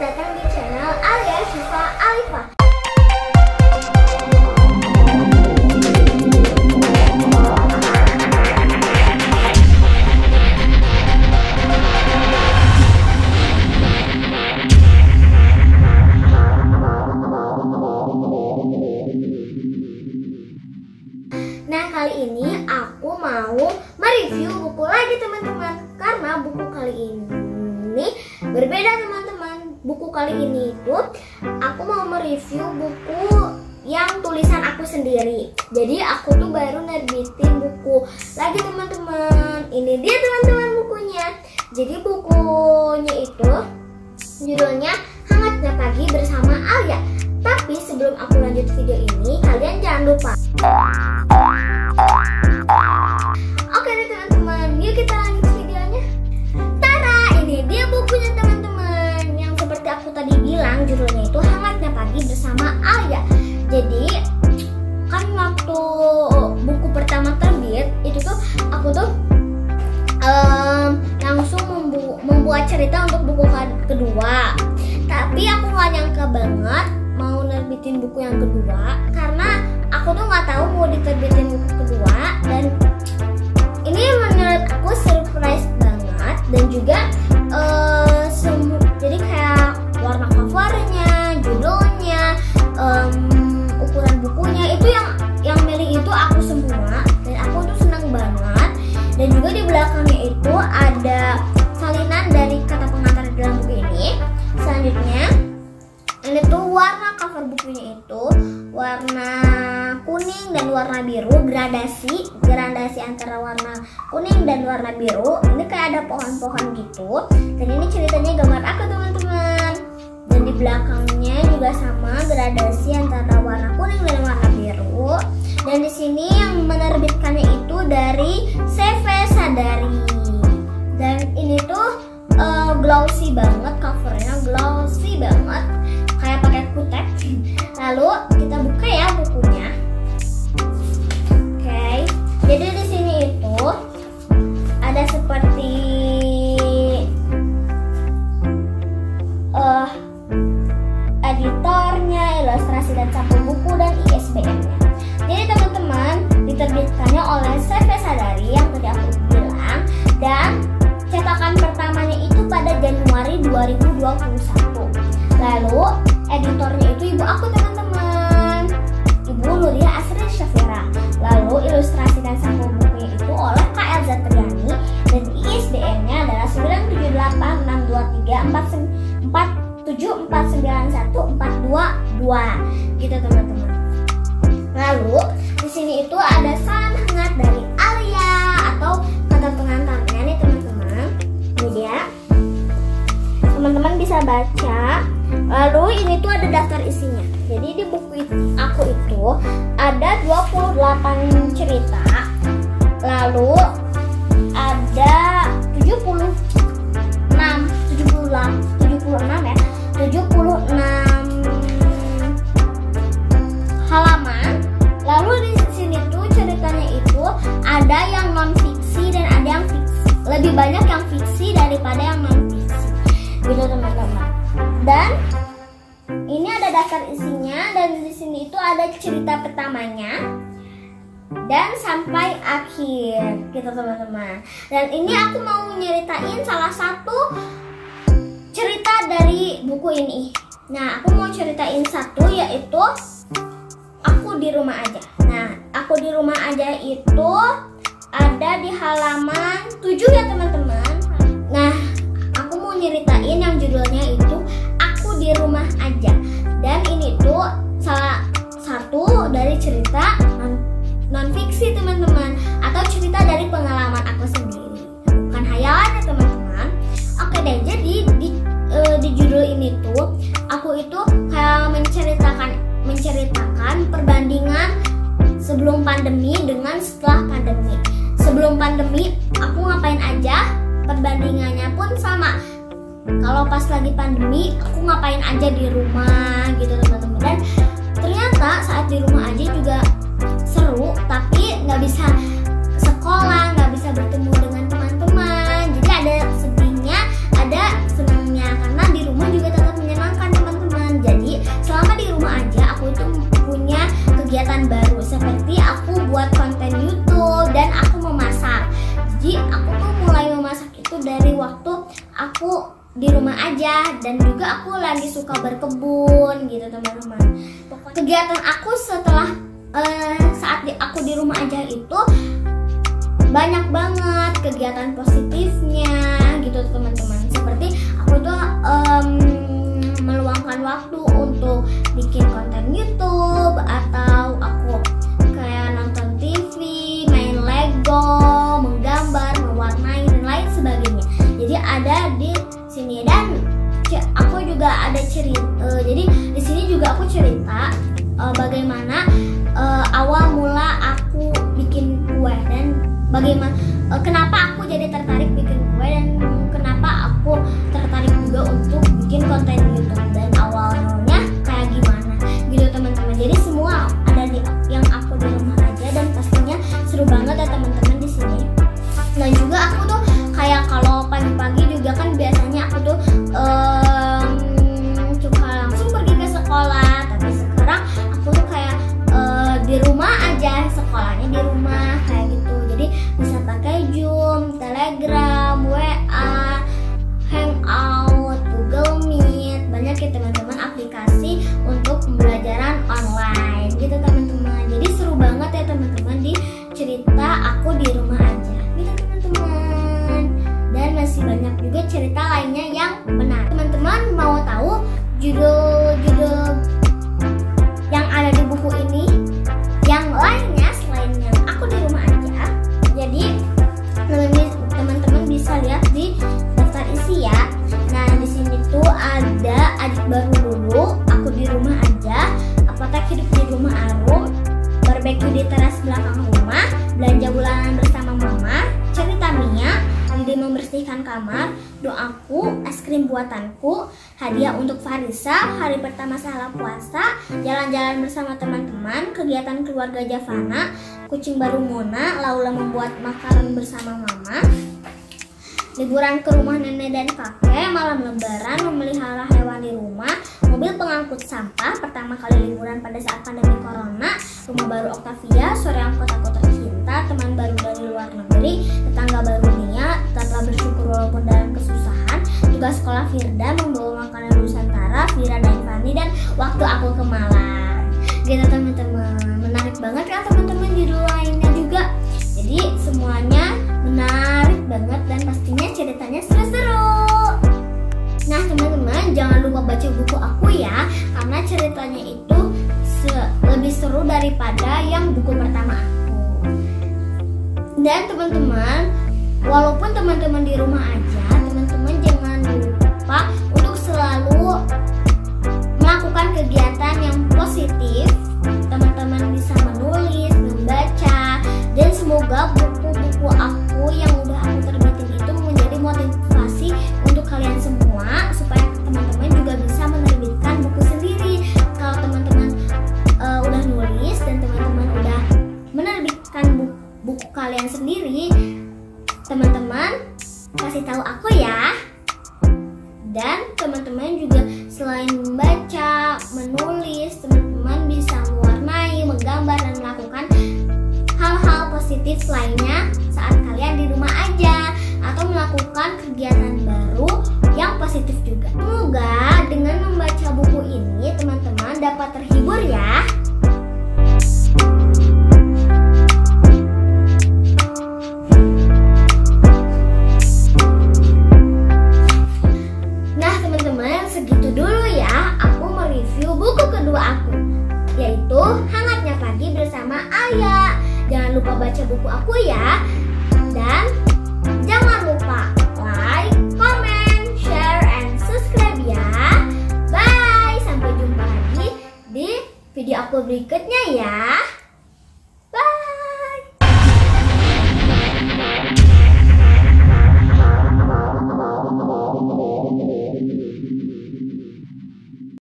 datang di channel Alia Syifa Alifa. Nah, kali ini aku mau mereview buku lagi teman-teman. Karena buku kali ini berbeda teman-teman. Buku kali ini itu aku mau mereview buku yang tulisan aku sendiri. Jadi aku tuh baru nerbitin buku lagi teman-teman. Ini dia teman-teman bukunya. Jadi bukunya itu judulnya Hangatnya Pagi Bersama Alia. Tapi sebelum aku lanjut video ini, kalian jangan lupa. Oke deh teman-teman, yuk kita lanjut videonya. Tara, ini dia bukunya teman-teman. Yang seperti aku tadi bilang, judulnya itu Hangatnya Pagi Bersama Alia. Jadi kan waktu buku pertama terbit, itu tuh aku tuh langsung membuat cerita untuk buku kedua. Tapi aku gak nyangka banget mau nerbitin buku yang kedua, karena aku tuh nggak tahu mau diterbitin buku kedua, dan ini menurut aku surprise banget. Dan juga jadi kayak warna covernya, judulnya, ukuran bukunya itu yang milih itu aku semua, dan aku tuh senang banget. Dan juga di belakangnya itu ada salinan dari kata pengantar dalam buku ini. Selanjutnya ini tuh warna cover bukunya itu warna kuning dan warna biru, gradasi antara warna kuning dan warna biru. Ini kayak ada pohon-pohon gitu. Dan ini ceritanya gambar aku teman-teman. Dan di belakangnya juga sama, gradasi antara warna kuning dan warna biru. Dan di sini yang menerbitkannya itu dari CV Sadari. Dan ini tuh glossy banget, covernya glossy banget, kayak pakai kutek. Lalu kita buka ya bukunya. Oke, jadi di sini itu ada seperti editornya, ilustrasi dan sampul buku, dan ISBN-nya. Jadi teman-teman, diterbitkannya oleh CV Sadari yang tadi aku bilang, dan cetakan pertamanya itu pada Januari 2021. Lalu editornya itu ibu aku teman-teman, Ibu Nuria Asri Syafira. Lalu ilustrasi dan sampul bukunya itu oleh KL Zatriani, dan ISBN-nya adalah 9786234749142 gitu teman-teman. Lalu di sini itu ada salam hangat dari Alia atau kata pengantarnya nih teman-teman. Ini dia. Teman-teman bisa baca. Lalu ini tuh ada daftar isinya. Jadi di buku aku itu ada 28 cerita. Lalu ada 76 halaman. Lalu di sini tuh ceritanya itu ada yang non fiksi dan ada yang fiksi. Lebih banyak yang fiksi daripada yang non fiksi. Gitu teman-teman. Dan ini ada daftar isinya, dan di sini itu ada cerita pertamanya dan sampai akhir gitu teman-teman. Dan ini aku mau nyeritain salah satu cerita dari buku ini. Nah, aku mau ceritain satu, yaitu Aku di Rumah Aja. Nah, Aku di Rumah Aja itu ada di halaman 7 ya teman-teman. Nah, aku mau nyeritain yang judulnya itu Aku di Rumah Aja. Dan ini tuh salah satu dari cerita non fiksi teman-teman, atau cerita dari pengalaman aku sendiri, bukan hayalan ya teman-teman. Oke deh, jadi di judul ini tuh aku itu kayak menceritakan perbandingan sebelum pandemi dengan setelah pandemi. Sebelum pandemi aku ngapain aja, perbandingannya pun sama. Kalau pas lagi pandemi aku ngapain aja di rumah gitu teman-teman. Dan ternyata saat di rumah aja juga seru, tapi nggak bisa sekolah, nggak bisa bertemu dengan teman-teman. Jadi ada sedihnya, ada senangnya, karena di rumah juga tetap menyenangkan. di rumah aja, dan juga aku lagi suka berkebun gitu teman-teman. Kegiatan aku setelah saat aku di rumah aja itu banyak banget kegiatan positifnya gitu teman-teman. Seperti aku tuh meluangkan waktu untuk bikin konten YouTube, atau aku kayak nonton TV, main Lego, menggambar, mewarnai dan lain sebagainya. Jadi ada di sini, dan aku juga ada cerita. Jadi di sini juga aku cerita bagaimana awal mula aku bikin kue, dan bagaimana kenapa aku jadi tertarik bikin kue, dan kenapa aku tertarik juga untuk bikin konten YouTube, dan awalnya kayak gimana gitu teman-teman. Jadi semua ada di yang aku di rumah aja, dan pastinya seru banget ya teman-teman di sini. Dan juga aku tuh kayak kalau pagi-pagi juga kan biasanya aku tuh suka langsung pergi ke sekolah, tapi sekarang aku tuh kayak di rumah aja, sekolahnya di rumah kayak gitu. Jadi bisa pakai Zoom, Telegram, WA, Hangout, Google Meet, banyak ya teman-teman aplikasi untuk pembelajaran online gitu teman-teman. Jadi seru banget ya teman-teman di cerita aku di rumah aja gitu teman-teman. Dan masih banyak juga cerita lainnya yang menarik. Teman-teman mau tahu judul-judul yang ada di buku ini yang lainnya selain yang aku di rumah aja? Jadi teman-teman bisa lihat di daftar isi ya. Nah di sini tuh ada adik baru dulu, aku di rumah aja, apotek hidup di rumah Arum, barbeque di teras belakang rumah, belanja bulanan bersama mama, cerita Mia, Didi membersihkan kamar, doaku, es krim buatanku, hadiah untuk Farisa, hari pertama setelah puasa, jalan-jalan bersama teman-teman, kegiatan keluarga Javana, kucing baru Mona, Laula membuat makanan bersama mama, liburan ke rumah nenek dan kakek, malam lebaran, memelihara hewan di rumah, mobil pengangkut sampah, pertama kali liburan pada saat pandemi corona, rumah baru Octavia, sore yang kotaku tercinta, teman baru dari luar negeri, tetangga baru Nia, tetaplah bersyukur walaupun dalam kesusahan, tugas sekolah Firda, membawa makanan Nusantara, Vira dan Fani, dan waktu aku ke Malang gitu teman-teman. Menarik banget kan teman-teman judul lainnya juga. Jadi semuanya menarik banget, dan pastinya ceritanya seru-seru. Nah teman-teman jangan lupa baca buku aku ya, karena ceritanya itu lebih seru daripada yang buku pertama aku. Dan teman-teman, walaupun teman-teman di rumah aja, teman-teman jangan lupa untuk selalu melakukan kegiatan yang positif. Teman-teman bisa menulis, membaca, dan semoga buku-buku aku yang udah aku terbitin itu menjadi motivasi untuk kalian semua, supaya teman-teman juga bisa menerbitkan buku sendiri. Kalau teman-teman udah nulis dan teman-teman udah menerbitkan buku kalian sendiri, teman-teman kasih tahu aku ya. Dan teman-teman juga selain membaca, menulis, teman-teman bisa mewarnai, menggambar, dan melakukan hal-hal positif lainnya saat kalian di rumah aja, atau melakukan kegiatan baru yang positif juga. Semoga dengan membaca buku ini teman-teman dapat terhibur ya. Nah teman-teman, segitu dulu ya aku mereview buku kedua aku, yaitu Hangatnya Pagi bersama Ayah. Jangan lupa baca buku aku ya. Dan jangan lupa like, comment, share, and subscribe ya. Bye, sampai jumpa lagi di video aku berikutnya ya.